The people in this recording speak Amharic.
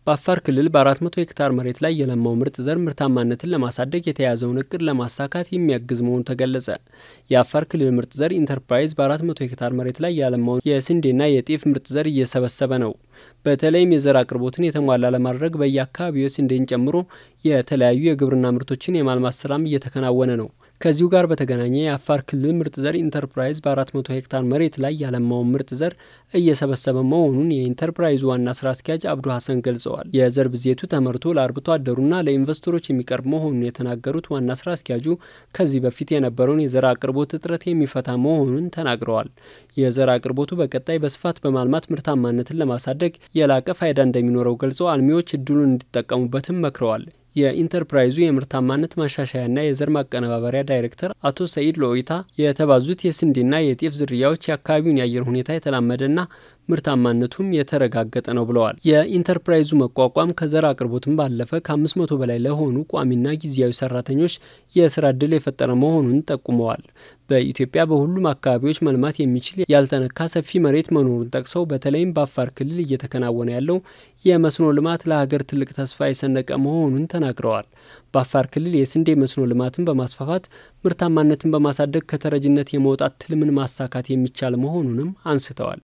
በአፋር ክልል በ400 ሄክታር መሬት ላይ የለማው ምርጥ ዘር ምርታማነትን ለማሳደግ የተያዘውን እቅድ ለማሳካት የሚያግዝ መሆኑ ተገለጸ። የአፋር ክልል ምርጥ ዘር ኢንተርፕራይዝ በ400 ሄክታር መሬት ላይ ያለማውን የስንዴና የጤፍ ምርጥ ዘር እየሰበሰበ ነው። በተለይም የዘር አቅርቦትን የተሟላ ለማድረግ በየአካባቢው ስንዴን ጨምሮ የተለያዩ የግብርና ምርቶችን የማልማት ስራም እየተከናወነ ነው። ከዚሁ ጋር በተገናኘ የአፋር ክልል ምርጥ ዘር ኢንተርፕራይዝ በ400 ሄክታር መሬት ላይ ያለማውን ምርጥ ዘር እየሰበሰበ መሆኑን የኢንተርፕራይዙ ዋና ስራ አስኪያጅ አብዱ ሀሰን ገልጸዋል። የዘር ብዜቱ ተመርቶ ለአርብቶ አደሩና ለኢንቨስተሮች የሚቀርብ መሆኑን የተናገሩት ዋና ስራ አስኪያጁ ከዚህ በፊት የነበረውን የዘር አቅርቦት እጥረት የሚፈታ መሆኑን ተናግረዋል። የዘር አቅርቦቱ በቀጣይ በስፋት በማልማት ምርታማነትን ለማሳደግ የላቀ ፋይዳ እንደሚኖረው ገልጸው አልሚዎች እድሉን እንዲጠቀሙበትም መክረዋል። የኢንተርፕራይዙ የምርታማነት ማሻሻያና የዘር ማቀነባበሪያ ዳይሬክተር አቶ ሰይድ ሎይታ የተባዙት የስንዴና የጤፍ ዝርያዎች የአካባቢውን የአየር ሁኔታ የተላመደና ምርታማነቱም የተረጋገጠ ነው ብለዋል። የኢንተርፕራይዙ መቋቋም ከዘር አቅርቦትም ባለፈ ከ500 በላይ ለሆኑ ቋሚና ጊዜያዊ ሰራተኞች የስራ እድል የፈጠረ መሆኑን ጠቁመዋል። በኢትዮጵያ በሁሉም አካባቢዎች መልማት የሚችል ያልተነካ ሰፊ መሬት መኖሩን ጠቅሰው በተለይም በአፋር ክልል እየተከናወነ ያለው የመስኖ ልማት ለሀገር ትልቅ ተስፋ የሰነቀ መሆኑን ተናግረዋል። በአፋር ክልል የስንዴ መስኖ ልማትን በማስፋፋት ምርታማነትን በማሳደግ ከተረጅነት የመውጣት ትልምን ማሳካት የሚቻል መሆኑንም አንስተዋል።